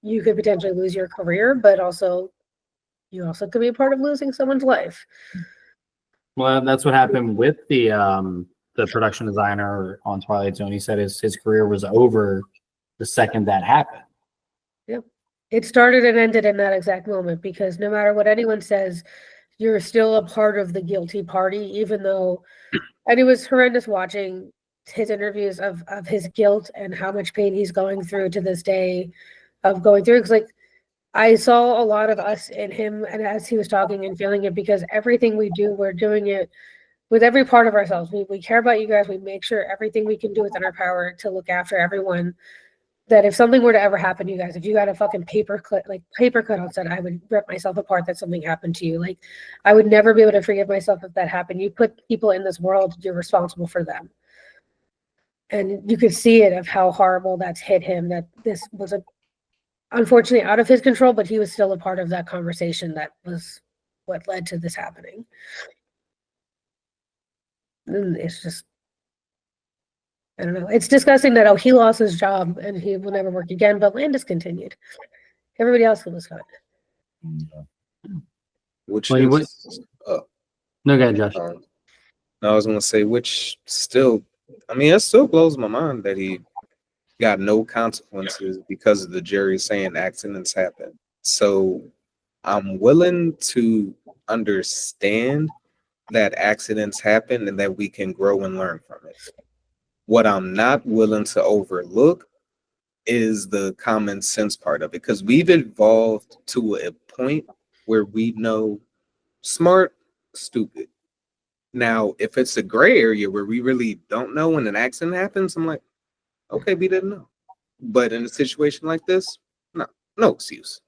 you could potentially lose your career, but also you also could be a part of losing someone's life. well, that's what happened with the production designer on Twilight Zone. He said his career was over the second that happened. Yep. It started and ended in that exact moment because no matter what anyone says, you're still a part of the guilty party, even though, and it was horrendous watching his interviews of his guilt and how much pain he's going through to this day of going through. Because like I saw a lot of us in him and as he was talking and feeling it because everything we do, we're doing it with every part of ourselves. We care about you guys. We make sure everything we can do within our power to look after everyone. That if something were to ever happen to you guys, if you got a fucking paper cut on set, I would rip myself apart that something happened to you. Like I would never be able to forgive myself if that happened. You put people in this world, you're responsible for them. And you could see it of how horrible that's hit him, that this was unfortunately out of his control, but he was still a part of that conversation that was what led to this happening. And it's just, I don't know. It's disgusting that he lost his job and he will never work again, but Landis continued. Everybody else was fine. Which Well, is, No, go ahead, Josh. I was gonna say, which still, I mean, it still blows my mind that he got no consequences because of the jury saying accidents happen. So I'm willing to understand that accidents happen and that we can grow and learn from it. What I'm not willing to overlook is the common sense part of it, because we've evolved to a point where we know smart, stupid. Now, if it's a gray area where we really don't know when an accident happens, I'm like, okay, we didn't know. But in a situation like this, no excuse.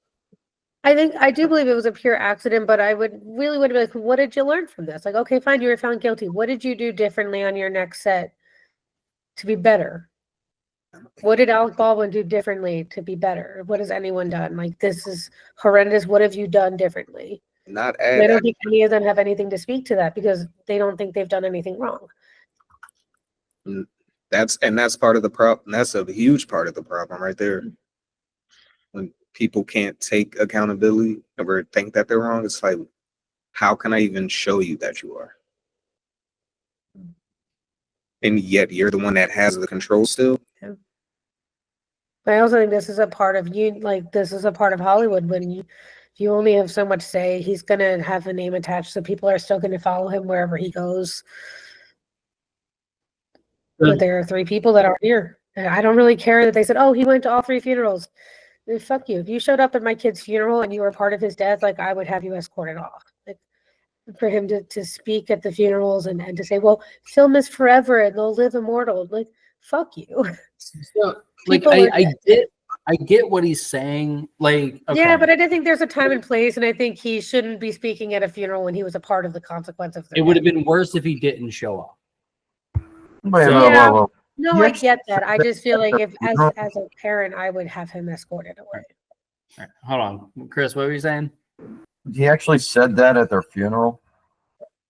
I do believe it was a pure accident, but I would be like, what did you learn from this? Like, okay, fine, you were found guilty. What did you do differently on your next set to be better? What did Alec Baldwin do differently to be better? What has anyone done? Like, this is horrendous. What have you done differently? I don't think any of them have anything to speak to that because they don't think they've done anything wrong. That's part of the problem. That's a huge part of the problem right there. When people can't take accountability or think that they're wrong, it's like, how can I even show you that you are? And yet you're the one that has the control still. Yeah. But I also think this is a part of this is a part of Hollywood when you only have so much say. He's gonna have a name attached, so people are still gonna follow him wherever he goes. But there are 3 people that are here. And I don't really care that they said, oh, he went to all 3 funerals. Then fuck you. If you showed up at my kid's funeral and you were part of his death, like I would have you escorted off. Like for him to speak at the funerals and to say, well, film is forever and they'll live immortal. Like, fuck you. So, like, I I get what he's saying. Like, okay. Yeah, but I do think there's a time and place, and I think he shouldn't be speaking at a funeral when he was a part of the consequence of it would have been worse if he didn't show up. Wait, So- whoa, Yeah. whoa, whoa. No, He I actually get that. said I just feel like at if the funeral. as a parent, I would have him escorted away. All right, hold on, Chris. What were you saying? He actually said that at their funeral.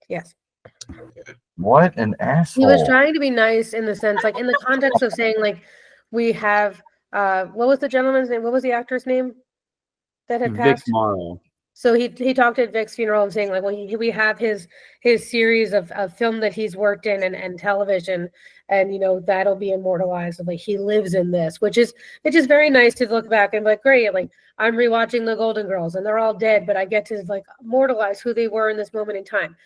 Yes. What an He asshole! was trying to be nice in the sense, like in the context of saying, like, we have what was the gentleman's name? What was the actor's name that had Vic passed? Morrow. So he talked at Vic's funeral and saying, like, well, we have his series of film that he's worked in and television, and you know that'll be immortalized. Like he lives in this, which is very nice to look back and be like, great, like I'm rewatching the Golden Girls and they're all dead, but I get to like immortalize who they were in this moment in time.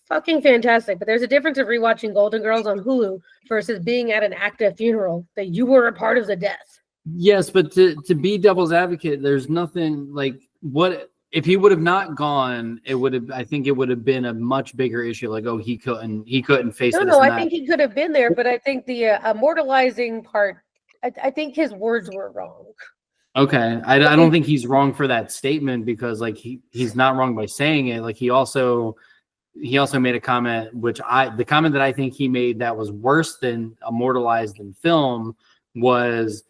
Fucking fantastic. But there's a difference of rewatching Golden Girls on Hulu versus being at an active funeral that you were a part of the death. Yes, but to be devil's advocate, there's nothing like what if he would have not gone, it would have I think it would have been a much bigger issue. Like, oh, he couldn't face No, this no, and I that. think he could have been there, but I think the immortalizing part, I think his words were wrong. Okay. I don't think he's wrong for that statement because like he's not wrong by saying it. Like he also made a comment, the comment that I think he made that was worse than immortalized in film was,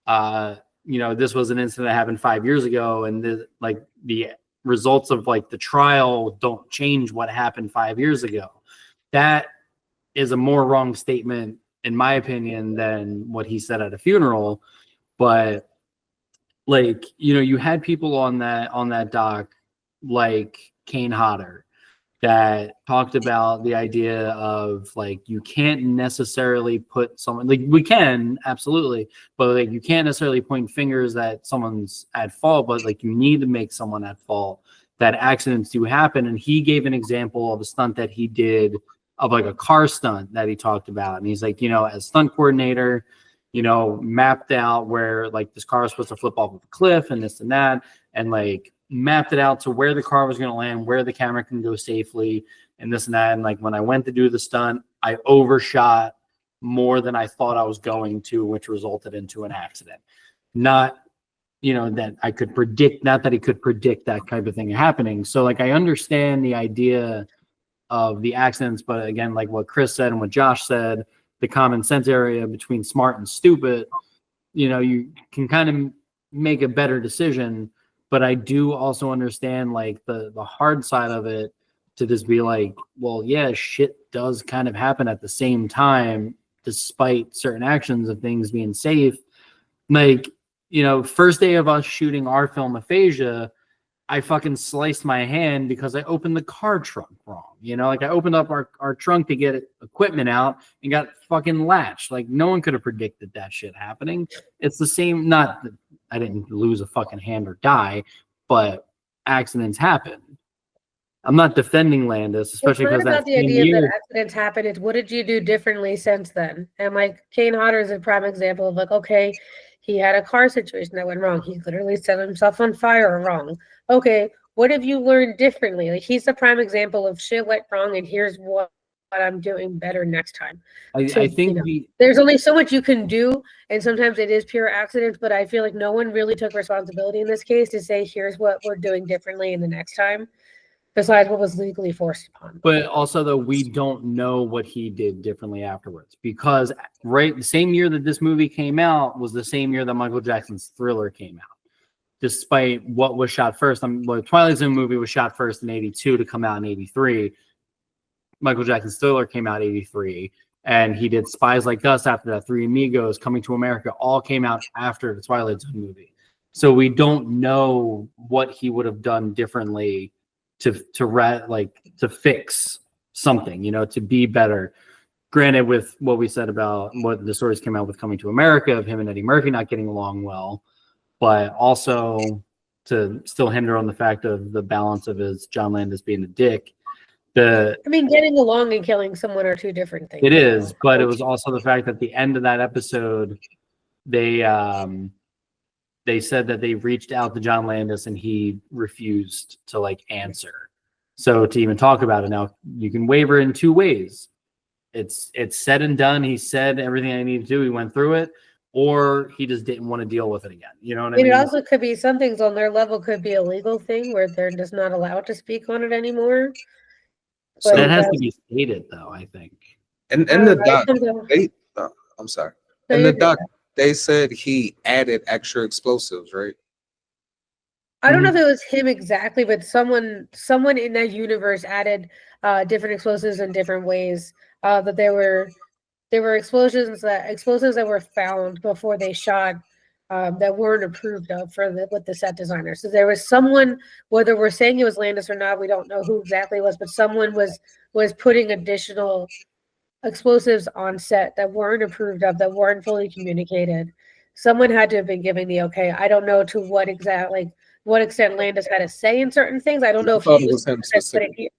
this was an incident that happened 5 years ago. And the results of like the trial don't change what happened 5 years ago. That is a more wrong statement, in my opinion, than what he said at a funeral. But like, you had people on that doc like Kane Hodder that talked about the idea of like you can't necessarily put someone like we can absolutely, but like you can't necessarily point fingers that someone's at fault, but like you need to make someone at fault. That accidents do happen, and he gave an example of a stunt that he did of like a car stunt that he talked about, and he's like, as stunt coordinator, mapped out where like this car was supposed to flip off of a cliff and this and that, and like mapped it out to where the car was going to land, where the camera can go safely, and this and that. And like when I went to do the stunt, I overshot more than I thought I was going to, which resulted into an accident. Not, that I could predict, not that he could predict that type of thing happening. So like I understand the idea of the accidents, but again, like what Chris said and what Josh said, the common sense area between smart and stupid, you can kind of make a better decision. But I do also understand like the hard side of it to just be like, well, yeah, shit does kind of happen at the same time, despite certain actions of things being safe. Like, first day of us shooting our film Aphasia, I fucking sliced my hand because I opened the car trunk wrong. Like I opened up our trunk to get equipment out and got fucking latched. Like no one could have predicted that shit happening. It's the same, not that I didn't lose a fucking hand or die, but accidents happen. I'm not defending Landis, especially it's because not that about the same idea year, that accidents happen. It's what did you do differently since then? And like Kane Hodder is a prime example of like, okay, he had a car situation that went wrong. He literally set himself on fire wrong. Okay, what have you learned differently? Like he's a prime example of shit went wrong, and here's what I'm doing better next time. I think there's only so much you can do, and sometimes it is pure accidents, but I feel like no one really took responsibility in this case to say, here's what we're doing differently in the next time, besides what was legally forced upon. But also, though, we don't know what he did differently afterwards because the same year that this movie came out was the same year that Michael Jackson's Thriller came out. Despite what was shot first, the Twilight Zone movie was shot first in '82 to come out in '83. Michael Jackson's Thriller came out '83, and he did Spies Like Us after that. Three Amigos, Coming to America, all came out after the Twilight Zone movie. So we don't know what he would have done differently to fix something, to be better. Granted, with what we said about what the stories came out with Coming to America of him and Eddie Murphy not getting along well, but also to still hinder on the fact of the balance of his John Landis being a dick. Getting along and killing someone are two different things. It is, but it was also the fact that at the end of that episode, they said that they reached out to John Landis and he refused to like answer. So to even talk about it now, you can waver in two ways. It's said and done. He said everything I needed to do. He went through it. or he just didn't want to deal with it again. You know what I And mean? it also could be some things on their level could be a legal thing where they're just not allowed to speak on it anymore. So That has to be stated, though, I think. in I the don't know, it doc, comes out- they I'm sorry. No, In you're the good. doc, they said he added extra explosives, right? I don't know if it was him exactly, but someone in that universe added different explosives in different ways. That there were explosives that were found before they shot that weren't approved of with the set designer. So there was someone, whether we're saying it was Landis or not, we don't know who exactly it was, but someone was putting additional explosives on set that weren't approved of, that weren't fully communicated. Someone had to have been giving the okay. I don't know to what extent Landis had a say in certain things. I don't know I if thought he it was him specifically.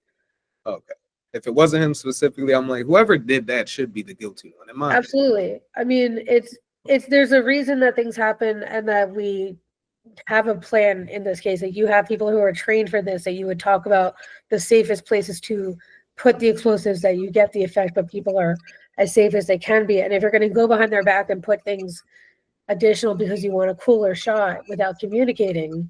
Okay. If it wasn't him specifically, I'm like, whoever did that should be the guilty one. In my opinion. Absolutely. I mean, it's there's a reason that things happen and that we have a plan in this case. That you have people who are trained for this, that you would talk about the safest places to put the explosives that you get the effect, but people are as safe as they can be. And if you're going to go behind their back and put things additional because you want a cooler shot without communicating,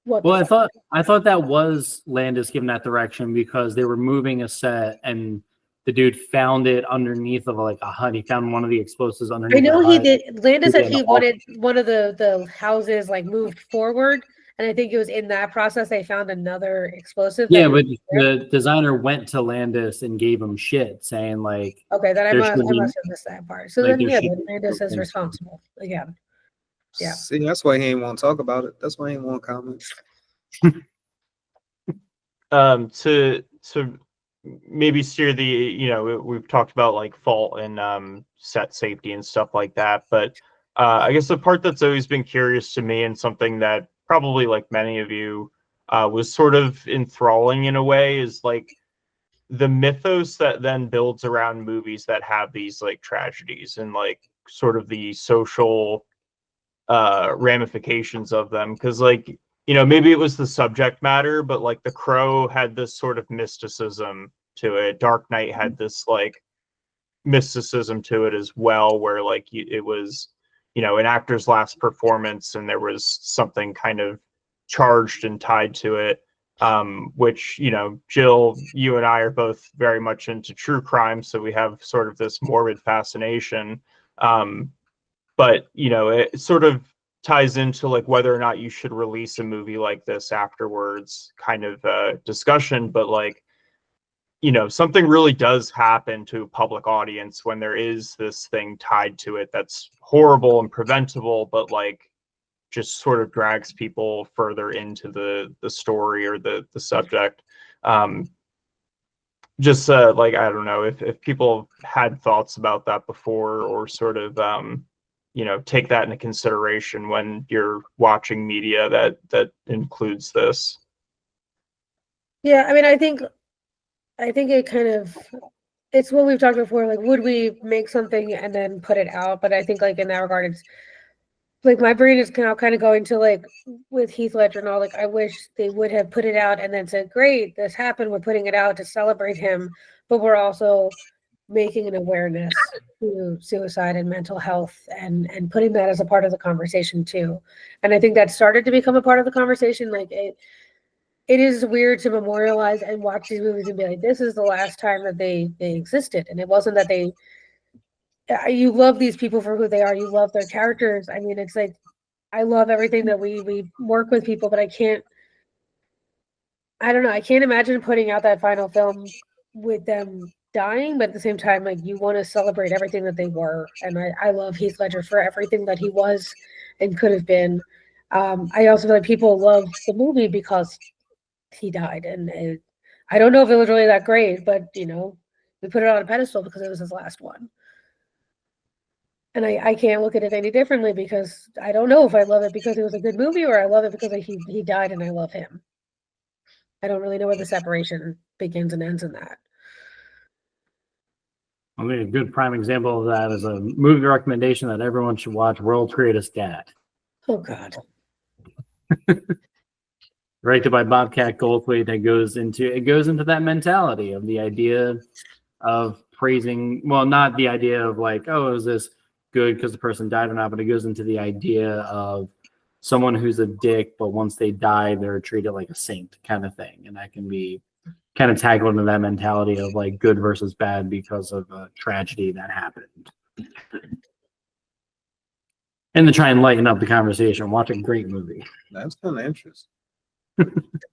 Well, I thought that was Landis giving that direction because they were moving a set and the dude found it underneath of like a hut. He found one of the explosives underneath. I know the he hut. did. Landis said he Yeah. wanted one of the houses like moved forward, and I think it was in that process they found another explosive. Yeah, but the designer went to Landis and gave him shit, saying like, okay, then I there must should be- have missed that part. So like, then there yeah, should then be Landis is something. responsible again. Yeah. See, that's why he ain't want to talk about it. That's why he ain't want to comment. To maybe steer the we've talked about like fault and set safety and stuff like that, but I guess the part that's always been curious to me and something that probably like many of you was sort of enthralling in a way is like the mythos that then builds around movies that have these like tragedies and like sort of the social ramifications of them, because like maybe it was the subject matter, but like The Crow had this sort of mysticism to it. Dark Knight had this like mysticism to it as well, where like it was an actor's last performance and there was something kind of charged and tied to it, which Jill, you and I are both very much into true crime, so we have sort of this morbid fascination, but it sort of ties into like whether or not you should release a movie like this afterwards kind of discussion. But like something really does happen to a public audience when there is this thing tied to it that's horrible and preventable, but like just sort of drags people further into the story or the subject. Just like, I don't know if people had thoughts about that before, or sort of take that into consideration when you're watching media that includes this. Yeah, I mean, I think it kind of, it's what we've talked before. Like, would we make something and then put it out? But I think like in that regard, it's like my brain is now kind of going to like with Heath Ledger and all. Like, I wish they would have put it out and then said, "Great, this happened. We're putting it out to celebrate him," but we're also making an awareness to suicide and mental health and putting that as a part of the conversation too. And I think that started to become a part of the conversation. Like it is weird to memorialize and watch these movies and be like, this is the last time that they existed. And it wasn't that you love these people for who they are. You love their characters. I mean, it's like, I love everything that we work with people, but I don't know. I can't imagine putting out that final film with them dying, but at the same time, like you want to celebrate everything that they were. And I love Heath Ledger for everything that he was and could have been. I also feel like people love the movie because he died, and I don't know if it was really that great, but we put it on a pedestal because it was his last one. And I can't look at it any differently because I don't know if I love it because it was a good movie or I love it because he died and I love him. I don't really know where the separation begins and ends in that. I mean, a good prime example of that is a movie recommendation that everyone should watch: World's Greatest Dad. Oh God. Directed by Bobcat Goldthwait. That goes into that mentality of the idea of praising, well, not the idea of like, oh, it was this good because the person died or not, but it goes into the idea of someone who's a dick, but once they die, they're treated like a saint kind of thing. And that can be kind of tackled into that mentality of like good versus bad because of a tragedy that happened. And to try and lighten up the conversation, watch a great movie. That's kind of interesting.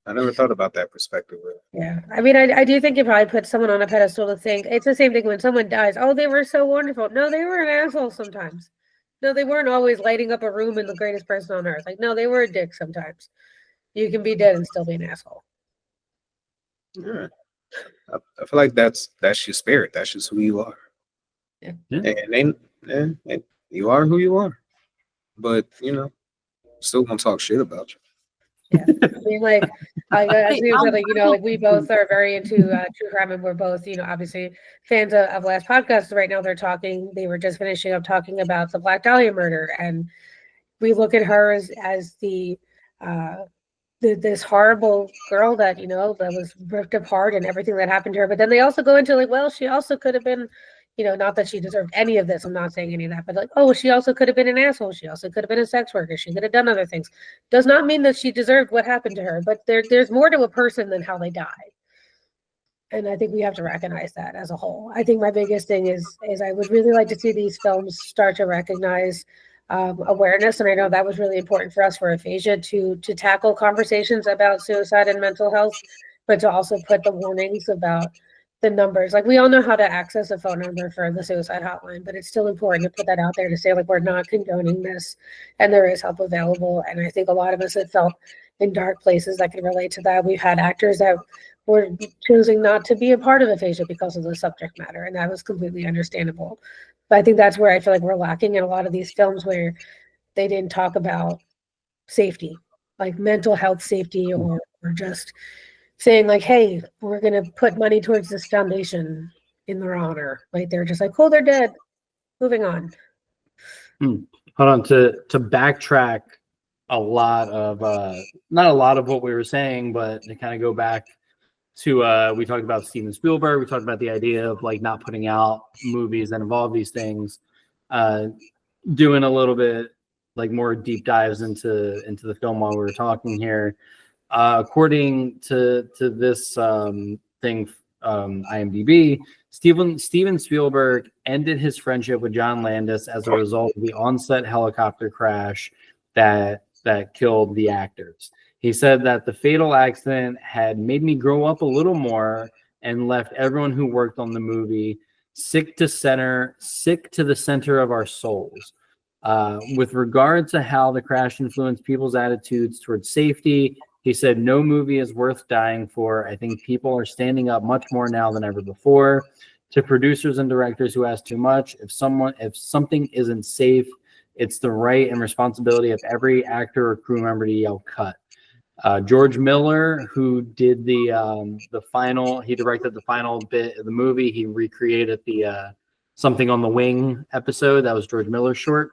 I never thought about that perspective. Really. Yeah, I mean, I do think you probably put someone on a pedestal to think it's the same thing when someone dies. Oh, they were so wonderful. No, they were an asshole sometimes. No, they weren't always lighting up a room and the greatest person on earth. Like, no, they were a dick sometimes. You can be dead and still be an asshole. Yeah. I feel like that's your spirit. That's just who you are. Yeah. And you are who you are. But still gonna talk shit about you. Yeah, I mean, like as we said, like like we both are very into true crime, and we're both, obviously fans of last podcast. Right now, they were just finishing up talking about the Black Dahlia murder, and we look at her as this horrible girl that that was ripped apart and everything that happened to her. But then they also go into like, well, she also could have been. Not that she deserved any of this. I'm not saying any of that, but like, oh, she also could have been an asshole. She also could have been a sex worker. She could have done other things. Does not mean that she deserved what happened to her, but there's more to a person than how they die. And I think we have to recognize that as a whole. I think my biggest thing is I would really like to see these films start to recognize awareness. And I know that was really important for us for Aphasia to tackle conversations about suicide and mental health, but to also put the warnings about the numbers. Like, we all know how to access a phone number for the suicide hotline, but it's still important to put that out there to say, like, we're not condoning this and there is help available. And I think a lot of us have felt in dark places that can relate to that. We've had actors that were choosing not to be a part of aphasia because of the subject matter, and that was completely understandable. But I think that's where I feel like we're lacking in a lot of these films, where they didn't talk about safety, like mental health safety, or just saying like, hey, we're going to put money towards this foundation in their honor. Like, they're just like, oh, they're dead. Moving on. Hold on, to backtrack a lot of not a lot of what we were saying, but to kind of go back to we talked about Steven Spielberg. We talked about the idea of like not putting out movies that involve these things. Doing a little bit like more deep dives into the film while we were talking here. According to this thing, IMDb, Steven Spielberg ended his friendship with John Landis as a result of the on-set helicopter crash that killed the actors. He said that the fatal accident had made me grow up a little more and left everyone who worked on the movie sick to the center of our souls. With regard to how the crash influenced people's attitudes towards safety, he said, no movie is worth dying for. I think people are standing up much more now than ever before. To producers and directors who ask too much, if something isn't safe, it's the right and responsibility of every actor or crew member to yell cut. George Miller, who did he directed the final bit of the movie. He recreated the Something on the Wing episode. That was George Miller's short.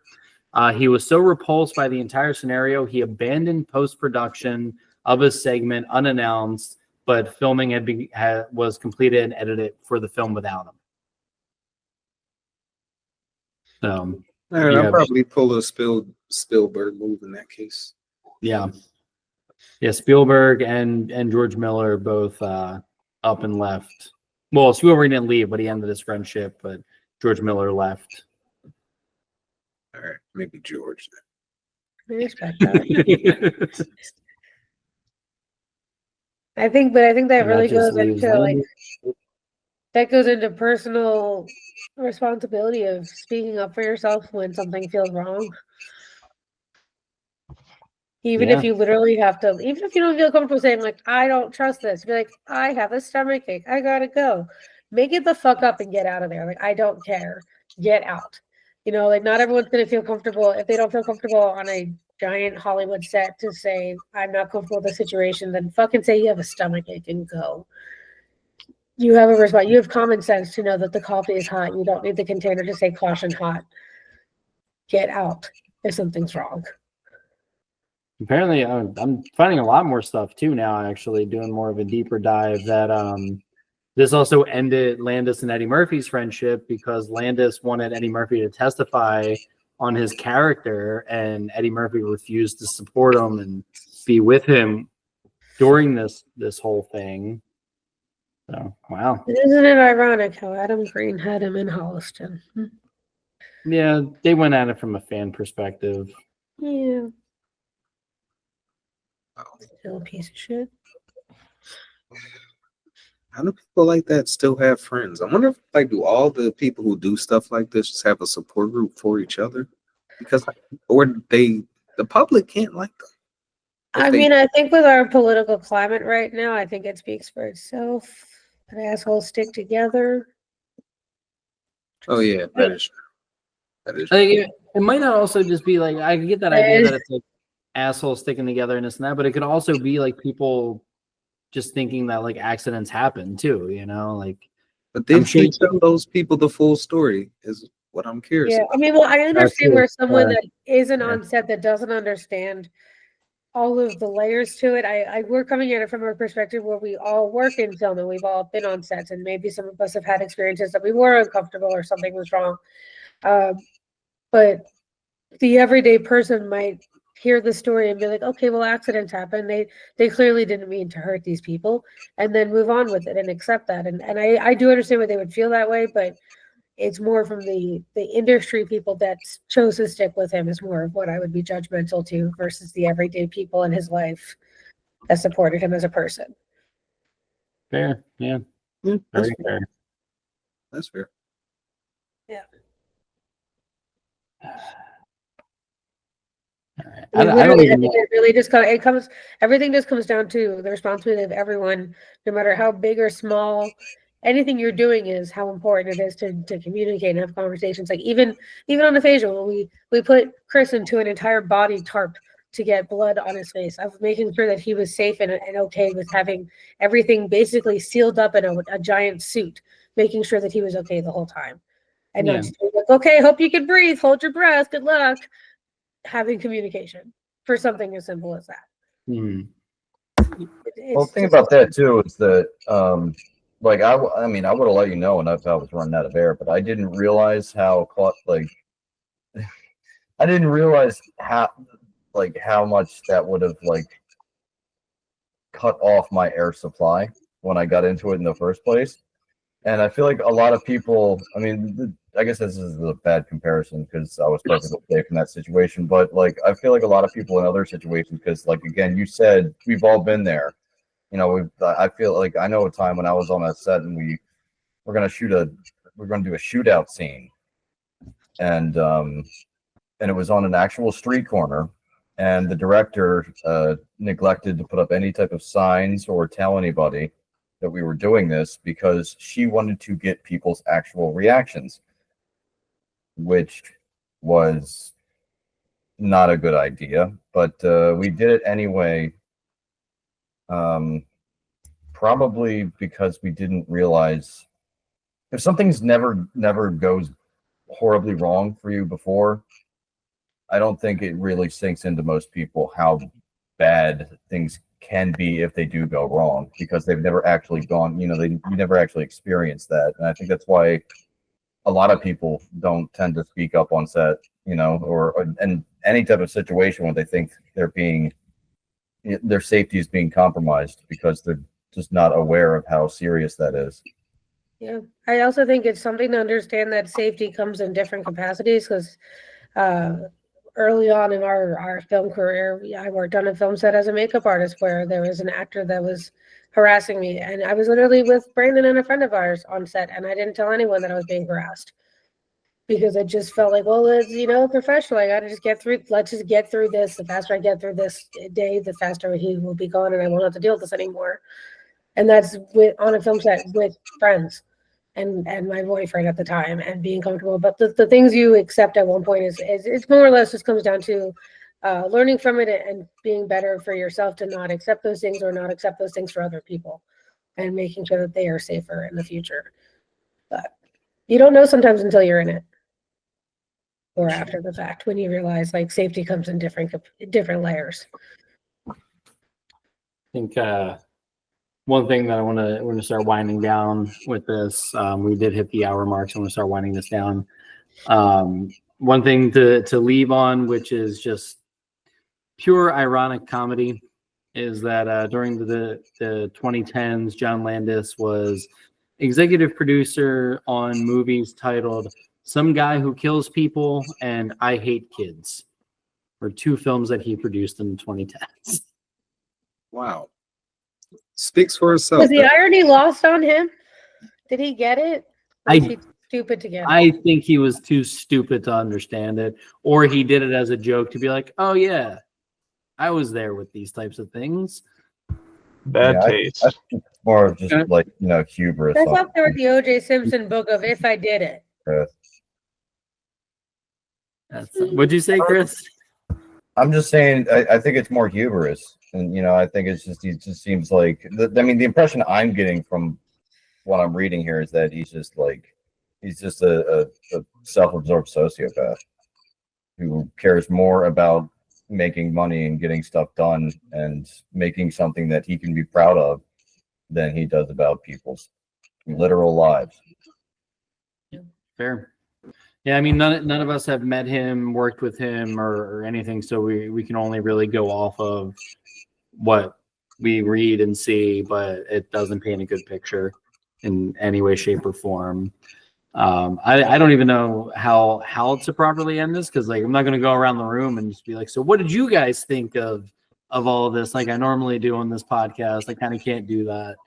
He was so repulsed by the entire scenario, he abandoned post-production of a segment unannounced, but filming was completed and edited for the film without him. So, I'll probably pull a Spielberg move in that case. Yeah, Spielberg and George Miller both up and left. Well, Spielberg didn't leave, but he ended his friendship. But George Miller left. All right, maybe George. I respect that. I think that really goes into personal responsibility of speaking up for yourself when something feels wrong. Even if you literally have to, even if you don't feel comfortable saying like, I don't trust this, be like, I have a stomachache, I gotta go. Make it the fuck up and get out of there. Like, I don't care. Get out. Like, not everyone's gonna feel comfortable. If they don't feel comfortable on a giant Hollywood set to say, I'm not comfortable with the situation, then fucking say you have a stomachache and go. You have a response. You have common sense to know that the coffee is hot. You don't need the container to say caution hot. Get out if something's wrong. Apparently, I'm finding a lot more stuff too now. Actually, doing more of a deeper dive that this also ended Landis and Eddie Murphy's friendship because Landis wanted Eddie Murphy to testify on his character, and Eddie Murphy refused to support him and be with him during this whole thing. So wow. Isn't it ironic how Adam Green had him in Holliston? Yeah, they went at it from a fan perspective. Yeah, Wow. still a piece of shit. How do people like that still have friends? I wonder if like do all the people who do stuff like this just have a support group for each other? Because the public can't like them. I mean, I think with our political climate right now, I think it speaks for itself. That assholes stick together. Oh yeah, that is true. That is Like, true. it might not also just be like, I get that idea that it's like assholes sticking together and this and that, but it could also be like people just thinking that like accidents happen too, you know, like. But did sure he tell those people the full story? Is what I'm curious Yeah, about. I mean, well, I understand true. where someone Yeah. that isn't Yeah. on set that doesn't understand all of the layers to it. We're coming at it from a perspective where we all work in film and we've all been on sets, and maybe some of us have had experiences that we were uncomfortable or something was wrong. But the everyday person might hear the story and be like, okay, well, accidents happen. They clearly didn't mean to hurt these people, and then move on with it and accept that. And I do understand why they would feel that way, but it's more from the industry people that chose to stick with him is more of what I would be judgmental to versus the everyday people in his life that supported him as a person. Fair, yeah, Yeah, that's very fair. fair. That's fair. All right. I mean, I don't literally, even think know. it really just everything just comes down to the responsibility of everyone, no matter how big or small. Anything you're doing is how important it is to communicate and have conversations. Like even on the facial, we put Chris into an entire body tarp to get blood on his face. I was making sure that he was safe and okay with having everything basically sealed up in a giant suit, making sure that he was okay the whole time. And not Yeah. just be like, okay, hope you can breathe, hold your breath, good luck. Having communication for something as simple as that. Hmm. Well, the thing about that too is that, like I mean, I would have let you know, and if I was running out of air, but I didn't realize how I didn't realize how much that would have like cut off my air supply when I got into it in the first place. And I feel like a lot of people, I mean, I guess this is a bad comparison because I was perfectly safe in that situation. But like, I feel like a lot of people in other situations, because like, again, you said we've all been there. You know, I feel like I know a time when I was on a set and we're going to do a shootout scene. And it was on an actual street corner. And the director neglected to put up any type of signs or tell anybody that we were doing this because she wanted to get people's actual reactions, which was not a good idea, but we did it anyway, probably because we didn't realize if something's never goes horribly wrong for you before, I don't think it really sinks into most people how bad things can be if they do go wrong, because they've never actually gone, you never actually experienced that. And I think that's why a lot of people don't tend to speak up on set, or in any type of situation when they think their safety is being compromised, because they're just not aware of how serious that is. Yeah, I also think it's something to understand that safety comes in different capacities, because early on in our film career, I worked on a film set as a makeup artist where there was an actor that was harassing me, and I was literally with Brandon and a friend of ours on set, and I didn't tell anyone that I was being harassed because it just felt like, well, it's professional. I gotta just get through. Let's just get through this. The faster I get through this day, the faster he will be gone, and I won't have to deal with this anymore. And that's on a film set with friends and my boyfriend at the time, and being comfortable. But the things you accept at one point is it's more or less just comes down to learning from it and being better for yourself to not accept those things or not accept those things for other people, and making sure that they are safer in the future. But you don't know sometimes until you're in it or after the fact, when you realize like safety comes in different layers. I think one thing that I want to start winding down with this. We did hit the hour mark, so I'm going to start winding this down. One thing to leave on, which is just pure ironic comedy, is that during the 2010s, John Landis was executive producer on movies titled Some Guy Who Kills People and I Hate Kids, were two films that he produced in the 2010s. Wow. Speaks for itself. Was the irony lost on him? Did he get it? Or was he stupid to get it? I think he was too stupid to understand it, or he did it as a joke to be like, oh yeah, I was there with these types of things. Bad Yeah, taste. I think it's more of just like, hubris. That's up there with the O.J. Simpson book of If I Did It. What'd you say, Chris? I'm just saying, I think it's more hubris. And, I think it just seems like, the impression I'm getting from what I'm reading here is that he's just a self-absorbed sociopath who cares more about making money and getting stuff done and making something that he can be proud of than he does about people's literal lives. Fair. Yeah, I mean, none of us have met him, worked with him, or anything, so we can only really go off of what we read and see, but it doesn't paint a good picture in any way, shape, or form. I don't even know how to properly end this, because I'm not going to go around the room and just be like, so what did you guys think of all of this, like I normally do on this podcast? I kind of can't do that.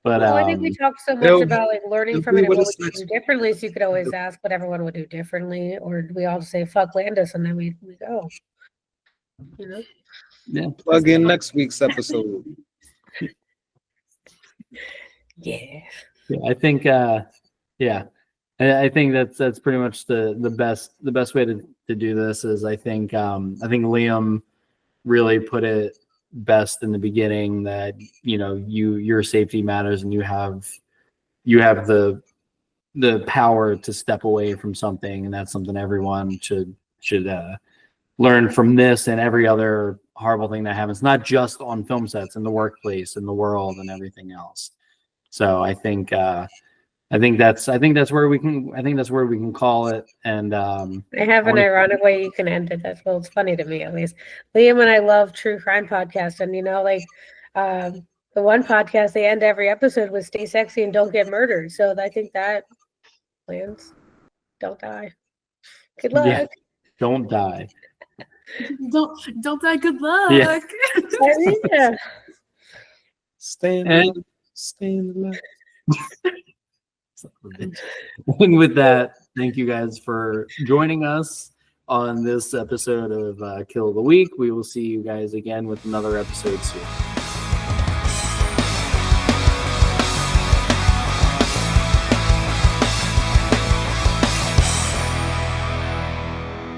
But I think we talked so much about learning from it and what we could do differently, so you could always ask what everyone would do differently, or we all say fuck Landis and then we go. Yeah. Plug in next week's episode. Yeah. I think I think that's pretty much the best way to do this is I think Liam really put it best in the beginning, that your safety matters and you have the power to step away from something, and that's something everyone should learn from this and every other horrible thing that happens, not just on film sets, in the workplace, in the world, and everything else. So I think that's where we can call it. And I have an ironic way you can end it. That's it's funny to me, at least. Liam and I love true crime podcasts, and the one podcast they end every episode with "Stay sexy and don't get murdered." So I think that lands. Don't die. Good luck. Yeah, don't die. Don't die. Good luck. Yeah. Yeah. Stay in the left. And with that, thank you guys for joining us on this episode of Kill of the Week. We will see you guys again with another episode soon.